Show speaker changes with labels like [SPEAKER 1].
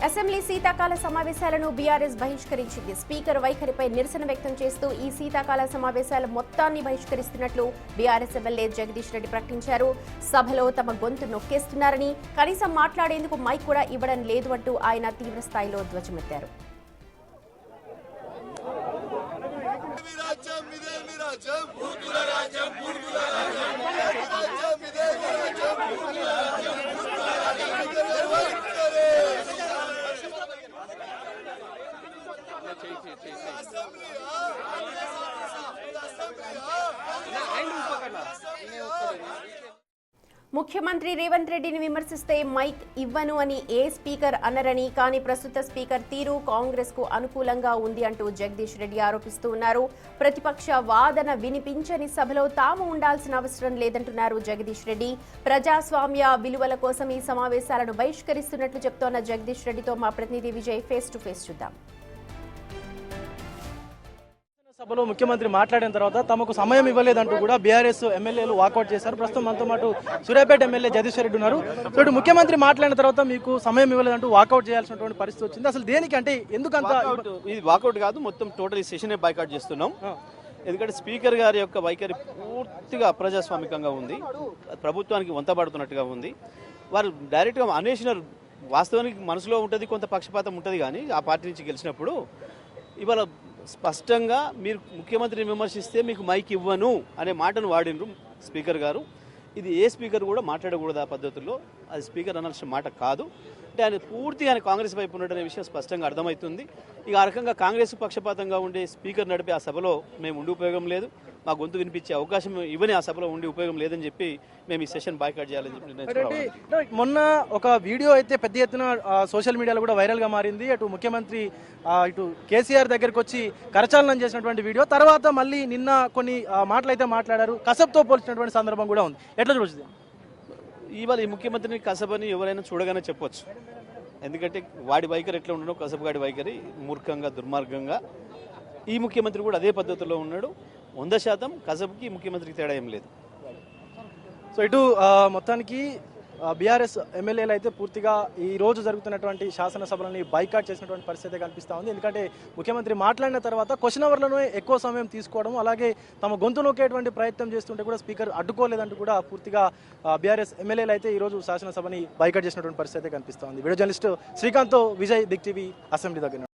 [SPEAKER 1] Assembly శీతాకాల సమావేశాలను BRS బహిష్కరించింది. Speaker వైఖరిపై నిరసన వ్యక్తం చేస్తూ ఈ శీతాకాల సమావేశాల మొత్తాన్ని బహిష్కరిస్తున్నట్లు బీఆర్ఎస్ ఎమ్మెల్యే జగదీష్ రెడ్డి ప్రకటించారు. సభలో తమ గొంతు నొక్కేస్తున్నారని, కనీసం మాట్లాడేందుకు మైక్ కూడా ఇవ్వడం లేదు అంటూ ఆయన తీవ్రస్థాయిలో ధ్వజమెత్తారు. ముఖ్యమంత్రి రేవంత్ రెడ్డిని విమర్శిస్తే మైక్ ఇవ్వను అని ఏ స్పీకర్ అన్నరని, కానీ ప్రస్తుత స్పీకర్ తీరు కాంగ్రెస్ కు అనుకూలంగా ఉంది అంటూ జగదీష్ రెడ్డి ఆరోపిస్తూ ఉన్నారు. ప్రతిపక్ష వాదన వినిపించని సభలో తాము ఉండాల్సిన అవసరం లేదంటున్నారు జగదీష్ రెడ్డి. ప్రజాస్వామ్య విలువల కోసం ఈ సమావేశాలను బహిష్కరిస్తున్నట్లు చెప్తోన్న జగదీష్ రెడ్డితో మా ప్రతినిధి విజయ్ ఫేస్ టు ఫేస్ చూద్దాం.
[SPEAKER 2] సభలో ముఖ్యమంత్రి మాట్లాడిన తర్వాత తమకు సమయం ఇవ్వలేదంటూ కూడా బీఆర్ఎస్ ఎమ్మెల్యేలు వాకౌట్ చేశారు. ప్రస్తుతం మనతో పాటు సూర్యాపేట ఎమ్మెల్యే జగదీష్ రెడ్డి ఉన్నారు. సో ఇటు ముఖ్యమంత్రి మాట్లాడిన తర్వాత మీకు సమయం ఇవ్వలేదంటూ వాకౌట్ చేయాల్సినటువంటి పరిస్థితి వచ్చింది. అసలు దేనికి, అంటే ఎందుకంత?
[SPEAKER 3] ఇది వాకౌట్ కాదు, మొత్తం టోటల్ ఈ సెషనే బాయ్కాట్ చేస్తున్నాం. ఎందుకంటే స్పీకర్ గారి యొక్క వైఖరి పూర్తిగా అప్రజాస్వామికంగా ఉంది, ప్రభుత్వానికి వంతబడుతున్నట్టుగా ఉంది. వారు డైరెక్ట్గా అనేసినారు. వాస్తవానికి మనసులో ఉంటుంది, కొంత పక్షపాతం ఉంటుంది, కానీ ఆ పార్టీ నుంచి గెలిచినప్పుడు ఇవాళ స్పష్టంగా మీరు ముఖ్యమంత్రిని విమర్శిస్తే మీకు మైక్ ఇవ్వను అనే మాటను వాడినరు స్పీకర్ గారు. ఇది ఏ స్పీకర్ కూడా మాట్లాడకూడదు ఆ పద్ధతుల్లో. అది స్పీకర్ అనాల్సిన మాట కాదు. అంటే ఆయన పూర్తిగా ఆయన కాంగ్రెస్ వైపు ఉన్నట్టనే విషయం స్పష్టంగా అర్థమవుతుంది. ఇక ఆ రకంగా కాంగ్రెస్ పక్షపాతంగా ఉండే స్పీకర్ నడిపే ఆ సభలో మేము ఉండి ఉపయోగం లేదు, మా గొంతు వినిపించే అవకాశం ఇవ్వని ఆ సభలో ఉండి ఉపయోగం లేదని చెప్పి మేము ఈ సెషన్ బాయ్కాట్ చేయాలని చెప్పి నిర్ణయించుకున్నాం.
[SPEAKER 2] మొన్న ఒక వీడియో అయితే పెద్ద ఎత్తున సోషల్ మీడియాలో కూడా వైరల్ గా మారింది. అటు ముఖ్యమంత్రి ఇటు కేసీఆర్ దగ్గరకు వచ్చి కరచాలనం చేసినటువంటి వీడియో, తర్వాత మళ్ళీ నిన్న కొన్ని మాటలు అయితే మాట్లాడారు. కసబ్తో పోల్చినటువంటి సందర్భం కూడా ఉంది. ఎట్లా చూస్తుంది?
[SPEAKER 3] ఇవాళ ఈ ముఖ్యమంత్రిని కసబని ఎవరైనా చూడగానే చెప్పొచ్చు. ఎందుకంటే వాడి వైఖరి ఎట్లా ఉండడో కసబ్ గాడి వైఖరి మూర్ఖంగా, దుర్మార్గంగా. ఈ ముఖ్యమంత్రి కూడా అదే పద్ధతిలో ఉన్నాడు. 100% కసబ్కి ముఖ్యమంత్రికి తేడా ఏం లేదు.
[SPEAKER 2] సో ఇటు మొత్తానికి బీఆర్ఎస్ ఎమ్మెల్యేలు అయితే పూర్తిగా ఈ రోజు జరుగుతున్నటువంటి శాసనసభలని బైకాట్ చేసినటువంటి పరిస్థితి కనిపిస్తూ ఉంది. ఎందుకంటే ముఖ్యమంత్రి మాట్లాడిన తర్వాత క్వశ్చన్ అవర్లను ఎక్కువ సమయం తీసుకోవడం, అలాగే తమ గొంతు నొక్కేటువంటి ప్రయత్నం చేస్తుంటే కూడా స్పీకర్ అడ్డుకోలేదంటూ కూడా పూర్తిగా బీఆర్ఎస్ ఎమ్మెల్యేలు అయితే ఈ రోజు శాసనసభని బైకాట్ చేసినటువంటి పరిస్థితి కనిపిస్తూ ఉంది. Video journalist Srikanth, Vijay, big TV, assembly దగ్గర.